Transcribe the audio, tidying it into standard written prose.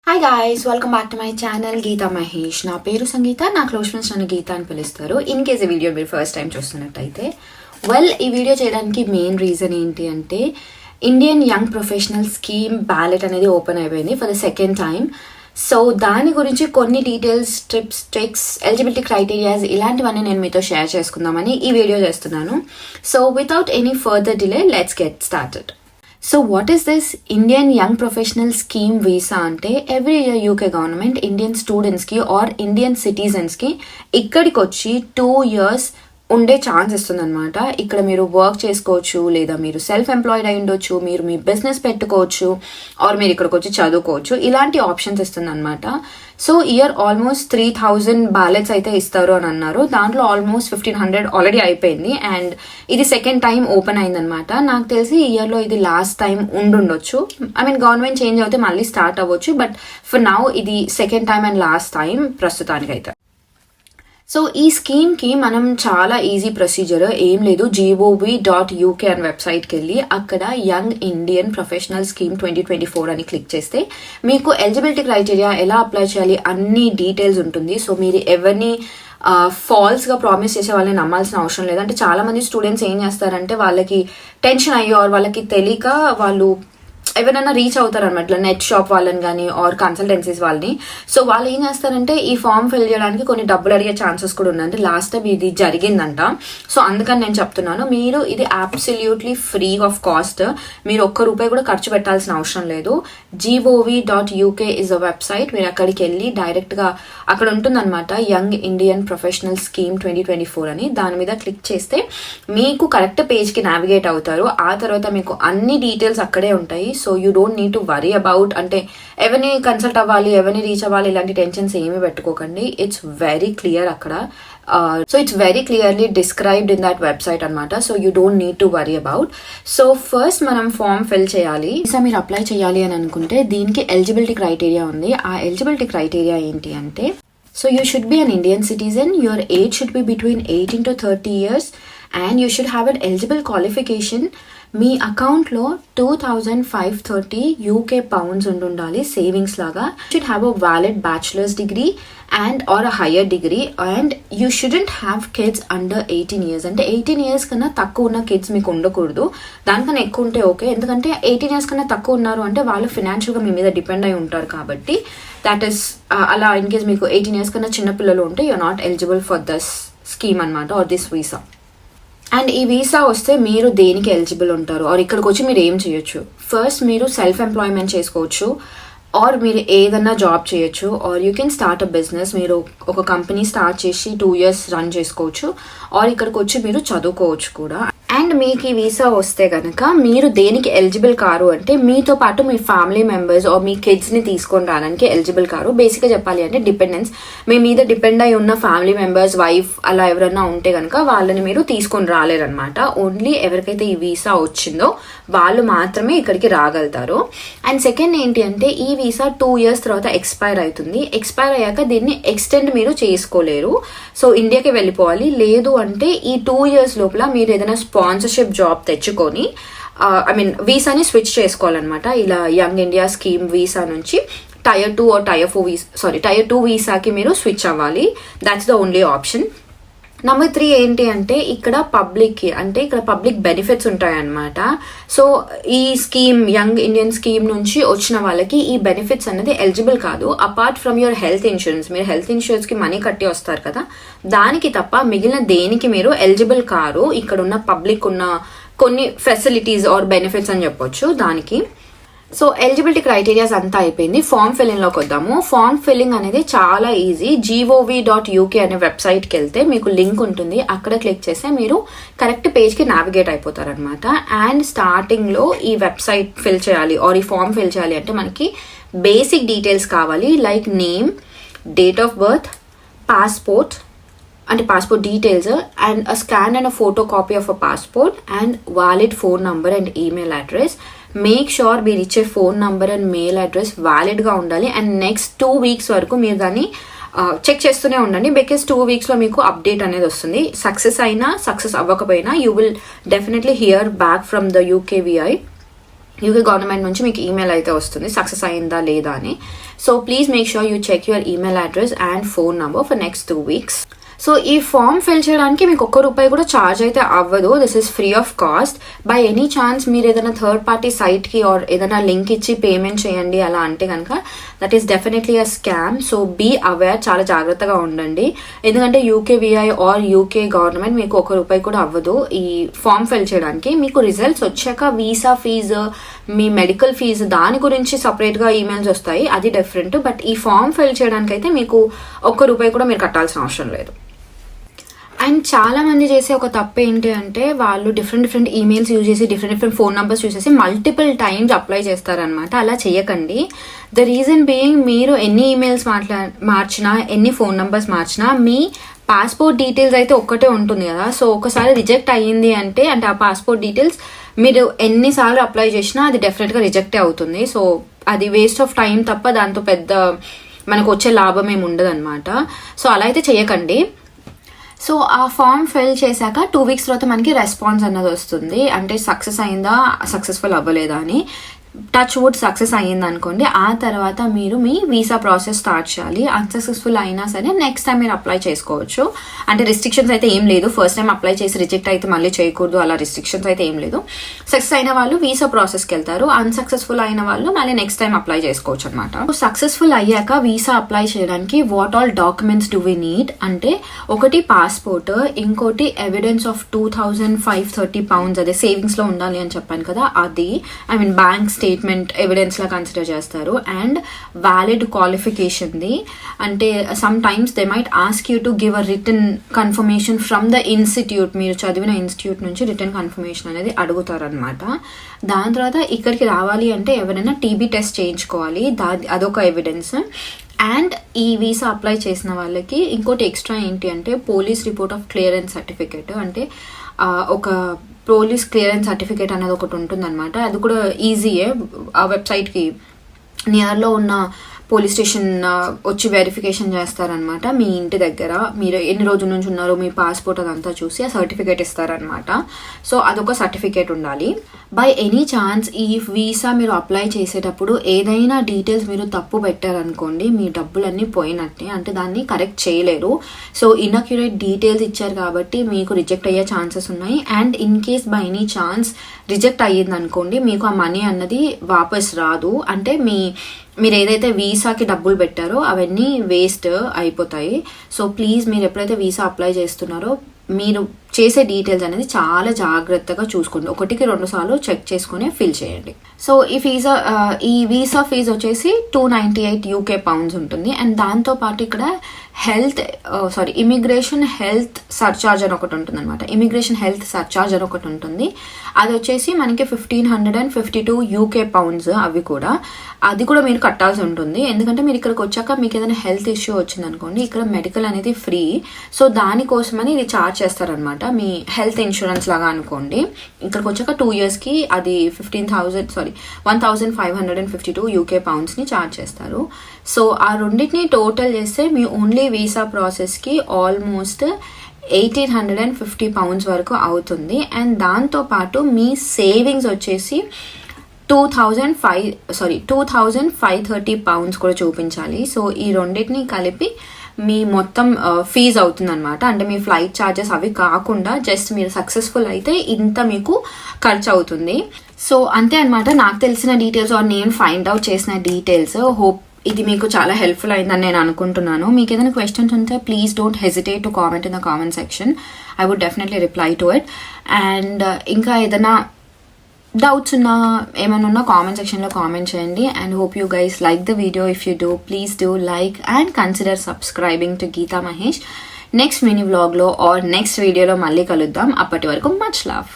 Hi guys, welcome back to my channel Geetha Mahesh. నా పేరు సంగీత, నా క్లోజ్ ఫ్రెండ్స్ నన్ను గీత అని పిలుస్తారు. ఇన్ కేస్ ఈ వీడియో మీరు ఫస్ట్ టైం చూస్తున్నట్టయితే, ఈ వీడియో చేయడానికి మెయిన్ రీజన్ ఏంటి అంటే, Indian young professional scheme ballot అనేది ఓపెన్ అయిపోయింది for the second time. So దాని గురించి కొన్ని details, tips, tricks, eligibility criterias ఇలాంటివన్నీ నేను మీతో షేర్ చేసుకుందామని ఈ వీడియో చేస్తున్నాను. So without any further delay, let's get started. So what is this Indian young professional scheme visa అంటే, every year UK government Indian స్టూడెంట్స్కి ఆర్ ఇండియన్ సిటిజన్స్కి ఇక్కడికి వచ్చి 2 years ఉండే ఛాన్స్ ఇస్తుంది అనమాట. ఇక్కడ మీరు వర్క్ చేసుకోవచ్చు, లేదా మీరు సెల్ఫ్ ఎంప్లాయిడ్ అయి ఉండొచ్చు, మీరు మీ బిజినెస్ పెట్టుకోవచ్చు, ఆర్ మీరు ఇక్కడికి వచ్చి చదువుకోవచ్చు. ఇలాంటి ఆప్షన్స్ ఇస్తుంది అనమాట. సో ఇయర్ ఆల్మోస్ట్ 3000 బ్యాలెట్స్ అయితే ఇస్తారు అని అన్నారు. దాంట్లో ఆల్మోస్ట్ 1500 ఆల్రెడీ అయిపోయింది. అండ్ ఇది సెకండ్ టైం ఓపెన్ అయిందనమాట. నాకు తెలిసి ఈ ఇయర్లో ఇది లాస్ట్ టైం ఉండుండొచ్చు. గవర్నమెంట్ చేంజ్ అవుతే మళ్ళీ స్టార్ట్ అవ్వచ్చు. బట్ ఫర్ నౌ ఇది second time and last time ప్రస్తుతానికైతే. సో ఈ స్కీమ్కి మనం చాలా ఈజీ ప్రొసీజర్, ఏం లేదు, gov.uk అనే వెబ్సైట్కి వెళ్ళి అక్కడ యంగ్ ఇండియన్ ప్రొఫెషనల్ స్కీమ్ 2024 అని క్లిక్ చేస్తే మీకు ఎలిజిబిలిటీ క్రైటీరియా ఎలా అప్లై చేయాలి అన్ని డీటెయిల్స్ ఉంటుంది. సో మీరు ఎవరిని ఫాల్స్గా ప్రామిస్ చేసే వాళ్ళని నమ్మాల్సిన అవసరం లేదు. అంటే చాలా మంది స్టూడెంట్స్ ఏం చేస్తారంటే, వాళ్ళకి టెన్షన్ అయ్యో వాళ్ళకి తెలియక వాళ్ళు ఎవరైనా రీచ్ అవుతారు అనమాట, నెట్ షాప్ వాళ్ళని కానీ ఆర్ కన్సల్టెన్సీస్ వాళ్ళని. సో వాళ్ళు ఏం చేస్తారంటే, ఈ ఫామ్ ఫిల్ చేయడానికి కొన్ని డబ్బులు అడిగే ఛాన్సెస్ కూడా ఉన్నాయి. అంటే లాస్ట్ టైం ఇది జరిగిందంట. సో అందుకని నేను చెప్తున్నాను, మీరు ఇది అబ్సల్యూట్లీ ఫ్రీ ఆఫ్ కాస్ట్, మీరు ₹1 కూడా ఖర్చు పెట్టాల్సిన అవసరం లేదు. gov.uk is a website. మీరు అక్కడికి వెళ్ళి డైరెక్ట్గా అక్కడ ఉంటుందన్నమాట, యంగ్ ఇండియన్ ప్రొఫెషనల్ స్కీమ్ 2024 అని. దాని మీద క్లిక్ చేస్తే మీకు కరెక్ట్ పేజ్కి నావిగేట్ అవుతారు. ఆ తర్వాత మీకు అన్ని డీటెయిల్స్ అక్కడే ఉంటాయి. So you don't need to worry about, అంటే ఎవరిని కన్సల్ట్ అవ్వాలి, ఎవరిని రీచ్ అవ్వాలి, ఇలాంటి టెన్షన్స్ ఏమీ పెట్టుకోకండి. ఇట్స్ వెరీ క్లియర్ అక్కడ. So it's very clearly described in that website అనమాట. So you don't need to worry about. So first మనం ఫామ్ ఫిల్ చేయాలి. సో మీరు అప్లై చేయాలి అని అనుకుంటే దీనికి ఎలిజిబిలిటీ క్రైటీరియా ఉంది. ఆ ఎలిజిబిలిటీ క్రైటీరియా ఏంటి అంటే, so you should be an Indian citizen, your age should be between 18 to 30 years, and you should have an eligible qualification. మీ అకౌంట్లో 2530 UK pounds ఉండాలి సేవింగ్స్ లాగా. Should have a valid bachelor's degree and or a higher degree. And you shouldn't have kids under 18 years. అంటే 18 years కన్నా తక్కువ ఉన్న kids మీకు ఉండకూడదు. దానికన్నా ఎక్కువ ఉంటే ఓకే, ఎందుకంటే 18 years కన్నా తక్కువ ఉన్నారు అంటే వాళ్ళు ఫినాన్షియల్గా మీ మీద డిపెండ్ అయి ఉంటారు కాబట్టి. దట్ ఈస్ అలా. ఇన్ కేస్ మీకు 18 years కన్నా చిన్న పిల్లలు ఉంటే you're not eligible for this scheme అనమాట, ఆర్ దిస్ వీసా. అండ్ ఈ వీసా వస్తే మీరు దేనికి ఎలిజిబుల్ ఉంటారు, ఆర్ ఇక్కడికి వచ్చి మీరు ఏం చేయొచ్చు? ఫస్ట్ మీరు సెల్ఫ్ ఎంప్లాయ్మెంట్ చేసుకోవచ్చు, ఆర్ మీరు ఏదన్నా జాబ్ చేయొచ్చు, or you can start a business. మీరు ఒక కంపెనీ స్టార్ట్ చేసి 2 years రన్ చేసుకోవచ్చు, ఆర్ ఇక్కడికి వచ్చి మీరు చదువుకోవచ్చు కూడా. అండ్ మీకు ఈ వీసా వస్తే కనుక మీరు దేనికి ఎలిజిబుల్ కారు అంటే, మీతో పాటు మీ ఫ్యామిలీ మెంబర్స్ ఆర్ మీ కిడ్స్ని తీసుకొని రావడానికి ఎలిజిబుల్ కారు. బేసిక్గా చెప్పాలి అంటే డిపెండెన్స్, మీ మీద డిపెండ్ అయి ఉన్న ఫ్యామిలీ మెంబర్స్, వైఫ్ అలా ఎవరైనా ఉంటే కనుక వాళ్ళని మీరు తీసుకొని రాలేరనమాట. ఓన్లీ ఎవరికైతే ఈ వీసా వచ్చిందో వాళ్ళు మాత్రమే ఇక్కడికి రాగలుగుతారు. అండ్ సెకండ్ ఏంటి అంటే, ఈ వీసా 2 years తర్వాత ఎక్స్పైర్ అవుతుంది. ఎక్స్పైర్ అయ్యాక దీన్ని ఎక్స్టెండ్ మీరు చేసుకోలేరు. సో ఇండియాకి వెళ్ళిపోవాలి. లేదు అంటే ఈ 2 years లోపల మీరు ఏదైనా స్పాన్సర్షిప్ జాబ్ తెచ్చుకొని వీసాని స్విచ్ చేసుకోవాలన్నమాట. ఇలా యంగ్ ఇండియా స్కీమ్ వీసా నుంచి Tier 2 or Tier 2 వీసాకి మీరు స్విచ్ అవ్వాలి. That's the only option. Number 3 ఏంటి అంటే, ఇక్కడ పబ్లిక్ బెనిఫిట్స్ ఉంటాయన్నమాట. సో ఈ స్కీమ్, యంగ్ ఇండియన్ స్కీమ్ నుంచి వచ్చిన వాళ్ళకి ఈ బెనిఫిట్స్ అనేది ఎలిజిబుల్ కాదు. Apart from your health insurance, మీరు హెల్త్ ఇన్సూరెన్స్ కి మనీ కట్టి వస్తారు కదా, దానికి తప్ప మిగిలిన దేనికి మీరు ఎలిజిబుల్ కారు. ఇక్కడ ఉన్న పబ్లిక్ ఉన్న కొన్ని ఫెసిలిటీస్ ఆర్ బెనిఫిట్స్ అని చెప్పొచ్చు దానికి. సో ఎలిజిబిలిటీ క్రైటీరియాస్ అంతా అయిపోయింది. ఫామ్ ఫిల్లింగ్లోకి వద్దాము. ఫామ్ ఫిల్లింగ్ అనేది చాలా ఈజీ. gov.uk అనే వెబ్సైట్కి వెళ్తే మీకు లింక్ ఉంటుంది. అక్కడ క్లిక్ చేస్తే మీరు కరెక్ట్ పేజ్కి నావిగేట్ అయిపోతారనమాట. అండ్ స్టార్టింగ్లో ఈ వెబ్సైట్ ఫిల్ చేయాలి ఆర్ ఈ ఫామ్ ఫిల్ చేయాలి అంటే మనకి బేసిక్ డీటెయిల్స్ కావాలి. Like name, date of birth, passport details, and a scan and a photocopy of a passport, and valid phone number and email address. Make sure మీరు ఇచ్చే phone number and mail address వ్యాలిడ్గా ఉండాలి. And next 2 weeks వరకు మీరు దాన్ని check చేస్తూనే ఉండండి. Because 2 weeksలో మీకు అప్డేట్ అనేది వస్తుంది. సక్సెస్ అవ్వకపోయినా you will definitely hear back from the UKVI. UK government నుంచి మీకు ఈమెయిల్ అయితే వస్తుంది సక్సెస్ అయిందా లేదా అని. So please make sure you check your email address and phone number for next 2 weeks. So ఈ ఫామ్ ఫిల్ చేయడానికి మీకు ₹1 కూడా ఛార్జ్ అయితే అవ్వదు. This is free of cost. By any chance మీరు ఏదైనా థర్డ్ పార్టీ సైట్కి ఆర్ ఏదైనా లింక్ ఇచ్చి పేమెంట్ చేయండి అలా అంటే కనుక that is definitely a scam. So be aware, చాలా జాగ్రత్తగా ఉండండి. ఎందుకంటే యూకేవిఐ ఆర్ యూకే గవర్నమెంట్ మీకు ₹1 కూడా అవ్వదు ఈ ఫామ్ ఫిల్ చేయడానికి. మీకు రిజల్ట్స్ వచ్చాక వీసా ఫీజు, మీ మెడికల్ ఫీజు దాని గురించి సపరేట్గా ఈమెయిల్స్ వస్తాయి, అది డిఫరెంట్. బట్ ఈ ఫామ్ ఫిల్ చేయడానికి అయితే మీకు ₹1 కూడా మీరు కట్టాల్సిన అవసరం లేదు. అండ్ చాలా మంది చేసే ఒక తప్పు ఏంటి అంటే వాళ్ళు డిఫరెంట్ ఈమెయిల్స్ యూజ్ చేసి డిఫరెంట్ ఫోన్ నెంబర్స్ యూజ్ చేసి మల్టిపుల్ టైమ్స్ అప్లై చేస్తారనమాట. అలా చేయకండి. ద రీజన్ బీయింగ్ మీరు ఎన్ని ఈమెయిల్స్ మార్చినా ఎన్ని ఫోన్ నెంబర్స్ మార్చినా మీ పాస్పోర్ట్ డీటెయిల్స్ అయితే ఒక్కటే ఉంటుంది కదా. సో ఒకసారి రిజెక్ట్ అయ్యింది అంటే ఆ పాస్పోర్ట్ డీటెయిల్స్ మీరు ఎన్నిసార్లు అప్లై చేసినా అది డెఫినెట్గా రిజెక్టే అవుతుంది. సో అది వేస్ట్ ఆఫ్ టైం తప్ప దాంతో పెద్ద మనకు వచ్చే లాభం ఏమి ఉండదు అనమాట. సో అలా అయితే చేయకండి. సో ఆ ఫామ్ ఫిల్ చేశాక 2 weeks తర్వాత మనకి రెస్పాన్స్ అన్నది వస్తుంది, అంటే సక్సెస్ అయిందా సక్సెస్ఫుల్ అవ్వలేదా అని. టచ్ వుడ్ సక్సెస్ అయ్యింది అనుకోండి, ఆ తర్వాత మీరు మీ వీసా ప్రాసెస్ స్టార్ట్ చేయాలి. అన్సక్సెస్ఫుల్ అయినా సరే నెక్స్ట్ టైం మీరు అప్లై చేసుకోవచ్చు. అంటే రిస్ట్రిక్షన్స్ అయితే ఏం లేదు, ఫస్ట్ టైం అప్లై చేసి రిజెక్ట్ అయితే మళ్ళీ చేయకూడదు, అలా రిస్ట్రిక్షన్స్ అయితే ఏం లేదు. సక్సెస్ అయిన వాళ్ళు వీసా ప్రాసెస్కి వెళ్తారు, అన్సక్సెస్ఫుల్ అయిన వాళ్ళు మళ్ళీ నెక్స్ట్ టైం అప్లై చేసుకోవచ్చు అనమాట. సక్సెస్ఫుల్ అయ్యాక వీసా అప్లై చేయడానికి what all documents do we need అంటే, ఒకటి పాస్పోర్ట్, ఇంకోటి ఎవిడెన్స్ ఆఫ్ £2,530 అదే సేవింగ్స్ లో ఉండాలి అని చెప్పాను కదా, అది బ్యాంక్ స్టేట్మెంట్ ఎవిడెన్స్ లా కన్సిడర్ చేస్తారు. అండ్ వ్యాలిడ్ క్వాలిఫికేషన్ ది, అంటే some times they might ask you to give a return confirmation from the institute, మీరు చదివిన ఇన్స్టిట్యూట్ నుంచి రిటర్న్ కన్ఫర్మేషన్ అనేది అడుగుతారనమాట. దాని తర్వాత ఇక్కడికి రావాలి అంటే ఎవరైనా టీబీ టెస్ట్ చేయించుకోవాలి, అదొక ఎవిడెన్స్. అండ్ ఈ వీసా అప్లై చేసిన వాళ్ళకి ఇంకోటి ఎక్స్ట్రా ఏంటి అంటే police report of clearance certificate, అంటే ఒక పోలీస్ క్లియరెన్స్ సర్టిఫికేట్ అనేది ఒకటి ఉంటుందన్నమాట. అది కూడా ఈజీయే, ఆ వెబ్సైట్కి నియర్లో ఉన్న పోలీస్ స్టేషన్ వచ్చి వెరిఫికేషన్ చేస్తారనమాట. మీ ఇంటి దగ్గర మీరు ఎన్ని రోజుల నుంచి ఉన్నారో మీ పాస్పోర్ట్ అదంతా చూసి ఆ సర్టిఫికేట్ ఇస్తారనమాట. సో అదొక సర్టిఫికేట్ ఉండాలి. బై ఎనీ ఛాన్స్ ఈ వీసా మీరు అప్లై చేసేటప్పుడు ఏదైనా డీటెయిల్స్ మీరు తప్పు పెట్టారనుకోండి, మీ డబ్బులన్నీ పోయినట్టే, అంటే దాన్ని కరెక్ట్ చేయలేరు. సో ఇన్అక్యురేట్ డీటెయిల్స్ ఇచ్చారు కాబట్టి మీకు రిజెక్ట్ అయ్యే ఛాన్సెస్ ఉన్నాయి. And in case by any chance reject అయ్యింది అనుకోండి, మీకు ఆ మనీ అన్నది వాపస్ రాదు. అంటే మీరు ఏదైతే వీసాకి డబ్బులు పెట్టారో అవన్నీ వేస్ట్ అయిపోతాయి. సో ప్లీజ్ మీరు ఎప్పుడైతే వీసా అప్లై చేస్తున్నారో మీరు చేసే డీటెయిల్స్ అనేది చాలా జాగ్రత్తగా చూసుకోండి, 1-2 సార్లు చెక్ చేసుకుని ఫిల్ చేయండి. సో ఈ వీసా ఫీజు వచ్చేసి £298 ఉంటుంది. అండ్ దాంతో పాటు ఇక్కడ ఇమిగ్రేషన్ హెల్త్ సర్చార్జ్ అని ఒకటి ఉంటుంది అనమాట. ఇమిగ్రేషన్ హెల్త్ సర్చార్జ్ అని ఒకటి ఉంటుంది, అది వచ్చేసి మనకి £1,552 అవి కూడా, అది కూడా మీరు కట్టాల్సి ఉంటుంది. ఎందుకంటే మీరు ఇక్కడికి వచ్చాక మీకు ఏదైనా హెల్త్ ఇష్యూ వచ్చింది అనుకోండి, ఇక్కడ మెడికల్ అనేది ఫ్రీ. సో దానికోసమని ఇది ఛార్జ్ చేస్తారనమాట, మీ హెల్త్ ఇన్సూరెన్స్ లాగా అనుకోండి. ఇక్కడికి వచ్చాక 2 yearsకి అది £1,552 ఛార్జ్ చేస్తారు. సో ఆ రెండింటిని టోటల్ చేస్తే మీ ఓన్లీ వీసా ప్రాసెస్కి ఆల్మోస్ట్ £1,850 వరకు అవుతుంది. అండ్ దాంతోపాటు మీ సేవింగ్స్ వచ్చేసి £2,530 కూడా చూపించాలి. సో ఈ రెండింటిని కలిపి మీ మొత్తం ఫీజ్ అవుతుంది అనమాట. అంటే మీ ఫ్లైట్ ఛార్జెస్ అవి కాకుండా జస్ట్ మీరు సక్సెస్ఫుల్ అయితే ఇంత మీకు ఖర్చు అవుతుంది. సో అంతే అనమాట, నాకు తెలిసిన డీటెయిల్స్ నేను ఫైండ్ అవుట్ చేసిన డీటెయిల్స్. హోప్ ఇది మీకు చాలా హెల్ప్ఫుల్ అయిందని నేను అనుకుంటున్నాను. మీకు ఏదైనా క్వశ్చన్స్ ఉంటే please don't hesitate to comment in the comment section. I would definitely reply to it. And ఇంకా ఏదైనా డౌట్స్ ఉన్నా ఏమైనా ఉన్నా కామెంట్ సెక్షన్లో కామెంట్ చేయండి. And hope you guys like the video. If you do please do like and consider subscribing to Geetha Mahesh. Next mini వ్లాగ్లో or next వీడియోలో మళ్ళీ కలుద్దాం. అప్పటి వరకు మచ్ లవ్.